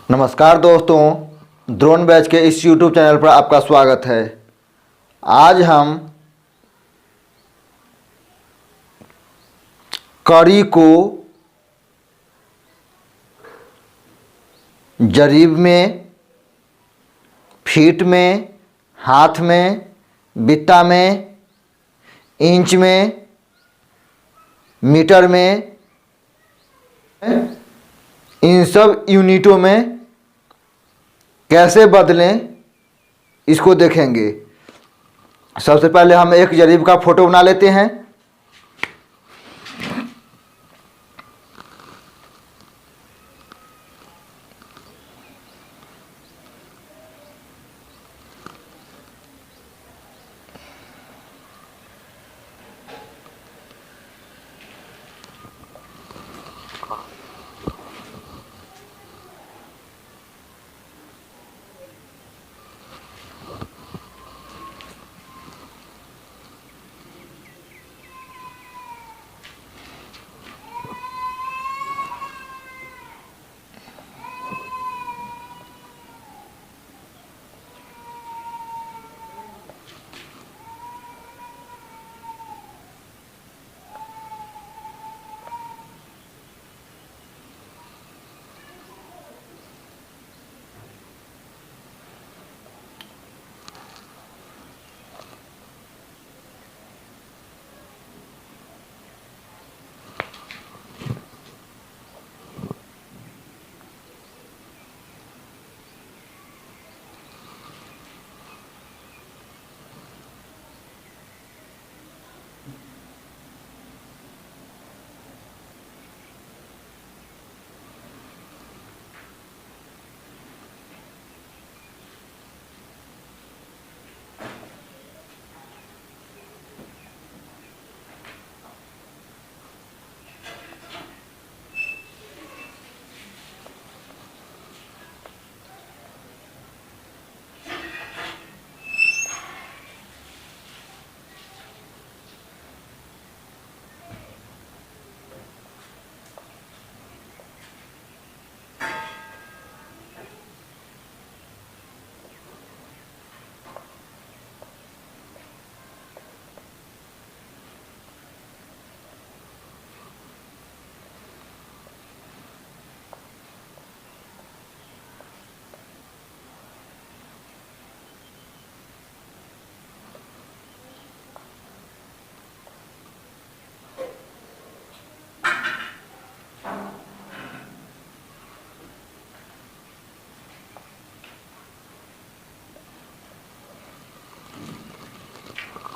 नमस्कार दोस्तों, द्रोण बैच के इस YouTube चैनल पर आपका स्वागत है। आज हम कड़ी को जरीब में, फीट में, हाथ में, बित्ता में, इंच में, मीटर में, इन सब यूनिटों में कैसे बदलें इसको देखेंगे। सबसे पहले हम एक जरीब का फोटो बना लेते हैं।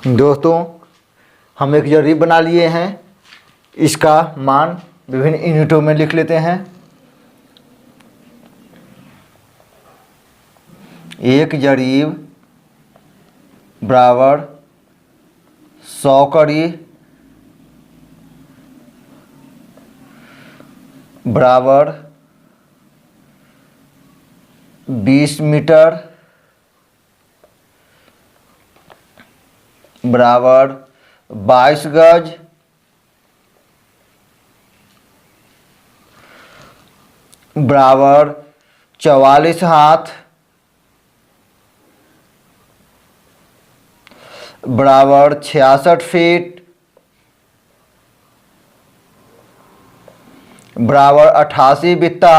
दोस्तों, हम एक जरीब बना लिए हैं। इसका मान विभिन्न यूनिटों में लिख लेते हैं। एक जरीब बराबर 100 कड़ी बराबर 20 मीटर बराबर 22 गज बराबर 44 हाथ बराबर 66 फीट बराबर 88 बित्ता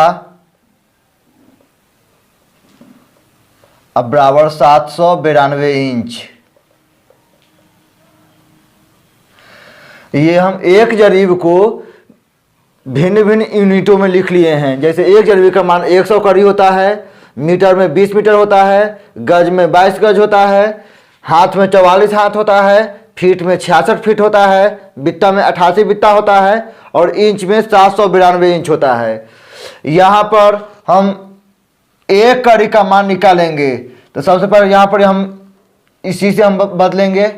अब बराबर 792 इंच। ये हम एक जरीब को भिन्न भिन्न यूनिटों में लिख लिए हैं। जैसे एक जरीब का मान 100 कड़ी होता है, मीटर में 20 मीटर होता है, गज में 22 गज होता है, हाथ में 44 हाथ होता है, फीट में 66 फीट होता है, बित्ता में 88 बित्ता होता है और इंच में 792 इंच होता है। यहाँ पर हम एक कड़ी का मान निकालेंगे। तो सबसे पहले यहाँ पर हम इसी से हम बदलेंगे।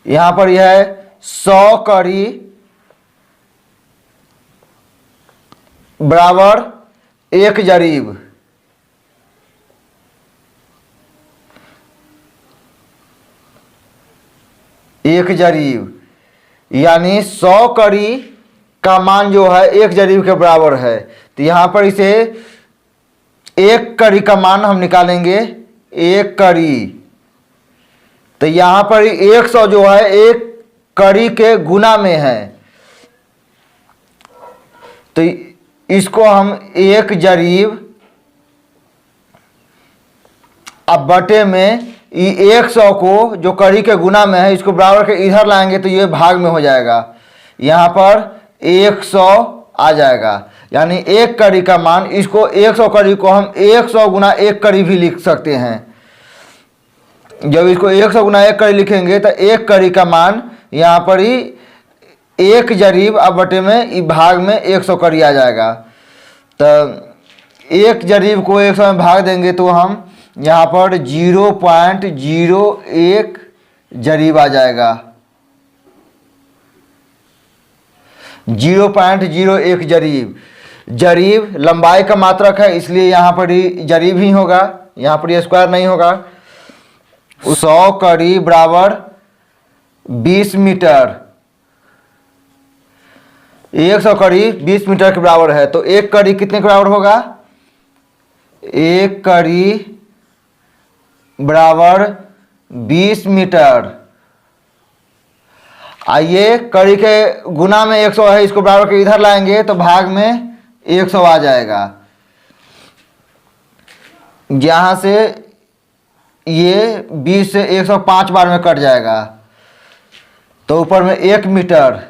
यहाँ पर यह है 100 कड़ी बराबर एक जरीब। एक जरीब यानी 100 कड़ी का मान जो है एक जरीब के बराबर है। तो यहाँ पर इसे एक कड़ी का मान हम निकालेंगे, एक कड़ी। तो यहाँ पर 100 जो है एक कड़ी के गुना में है, तो इसको हम एक जरीब अब बटे में 100 को जो कड़ी के गुना में है इसको बराबर के इधर लाएंगे तो ये भाग में हो जाएगा, यहाँ पर 100 आ जाएगा। यानी एक कड़ी का मान, इसको 100 कड़ी को हम 100 गुना एक कड़ी भी लिख सकते हैं। जब इसको 100 गुना एक कड़ी लिखेंगे तो एक कड़ी का मान यहाँ पर ही एक जरीब अब बटे में भाग में 100 कड़ी आ जाएगा। तो एक जरीब को 100 में भाग देंगे तो हम यहाँ पर 0.01 जरीब आ जाएगा, 0.01 जरीब। जरीब लंबाई का मात्रक है इसलिए यहाँ पर ही जरीब ही होगा, यहाँ पर ये स्क्वायर नहीं होगा। 100 कड़ी बराबर 20 मीटर, 100 कड़ी 20 मीटर के बराबर है। तो एक कड़ी कितने के बराबर होगा, एक कड़ी बराबर 20 मीटर। आइए कड़ी के गुना में 100 है, इसको बराबर के इधर लाएंगे तो भाग में 100 आ जाएगा। जहाँ से ये 20 से 105 बार में कट जाएगा तो ऊपर में 1 मीटर,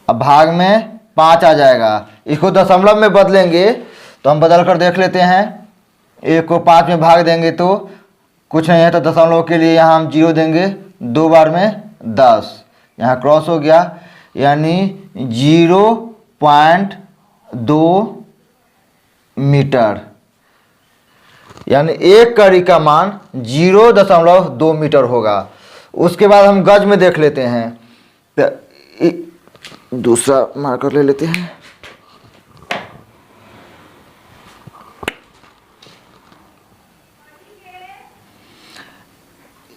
अब भाग में 5 आ जाएगा। इसको दशमलव में बदलेंगे तो हम बदल कर देख लेते हैं। 1 को 5 में भाग देंगे तो कुछ नहीं है, तो दशमलव के लिए यहाँ हम 0 देंगे, 2 बार में 10, यहाँ क्रॉस हो गया, यानी 0.2 मीटर। यानी एक कड़ी का मान 0.2 मीटर होगा। उसके बाद हम गज में देख लेते हैं, तो दूसरा मार्कर ले लेते हैं।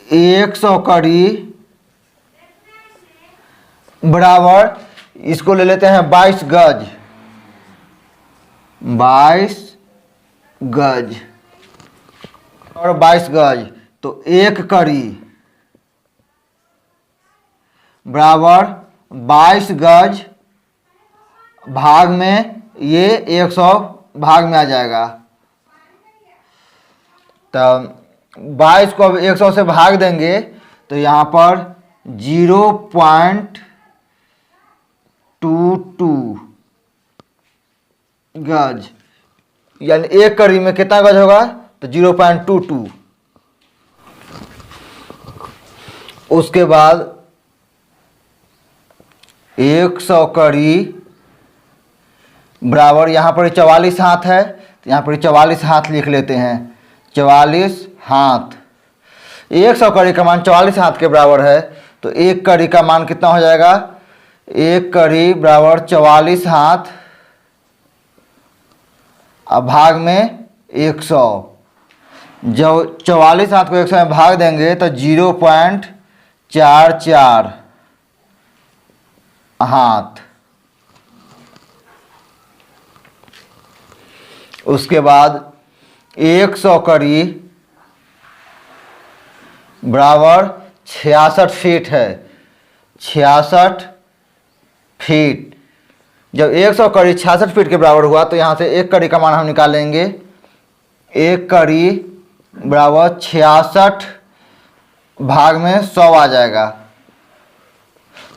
एक 100 कड़ी बराबर, इसको ले लेते हैं 22 गज, 22 गज और 22 गज। तो एक कड़ी बराबर 22 गज भाग में ये 100 भाग में आ जाएगा। तब 22 को अब 100 से भाग देंगे तो यहाँ पर 0.22 गज, यानी एक कड़ी में कितना गज होगा, तो 0.22। उसके बाद 100 कड़ी बराबर, यहाँ पर 44 हाथ है तो यहाँ पर 44 हाथ लिख लेते हैं, 44 हाथ। 100 कड़ी का मान 44 हाथ के बराबर है, तो एक कड़ी का मान कितना हो जाएगा, एक कड़ी बराबर 44 हाथ अब भाग में 100। जब 44 हाथ को 100 में भाग देंगे तो 0.44 हाथ। उसके बाद 100 कड़ी बराबर 66 फीट है, 66 फीट। जब 100 कड़ी 66 फीट के बराबर हुआ तो यहाँ से एक कड़ी का मान हम निकालेंगे। एक कड़ी बराबर 66 भाग में 100 आ जाएगा,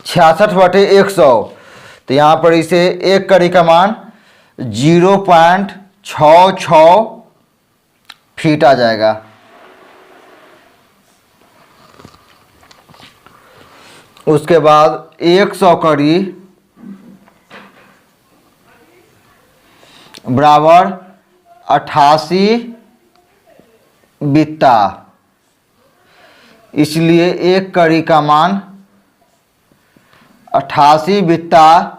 66/100। तो यहाँ पर इसे एक कड़ी का मान 0.66 फीट आ जाएगा। उसके बाद 100 कड़ी बराबर 88 बित्ता, इसलिए एक कड़ी का मान 88 बित्ता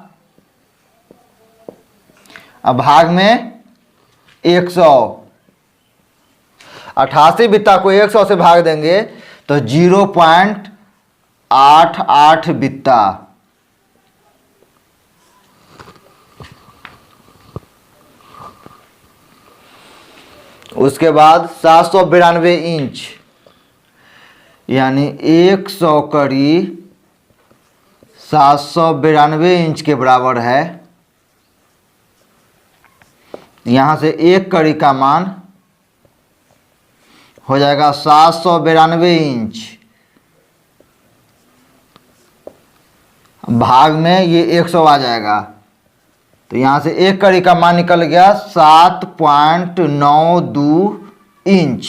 अब भाग में 100। 88 बित्ता को 100 से भाग देंगे तो 0.88 बित्ता। उसके बाद 792 इंच, यानी 100 कड़ी 792 इंच के बराबर है। यहाँ से एक कड़ी का मान हो जाएगा 792 इंच, भाग में ये 100 आ जाएगा, तो यहाँ से एक कड़ी का मान निकल गया 7.92 इंच।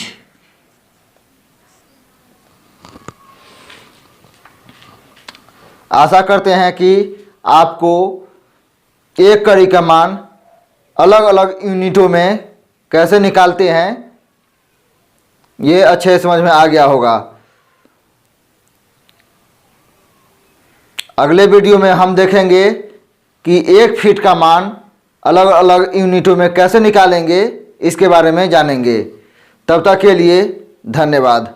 आशा करते हैं कि आपको एक कड़ी का मान अलग अलग यूनिटों में कैसे निकालते हैं ये अच्छे समझ में आ गया होगा। अगले वीडियो में हम देखेंगे कि 1 फीट का मान अलग अलग यूनिटों में कैसे निकालेंगे, इसके बारे में जानेंगे। तब तक के लिए धन्यवाद।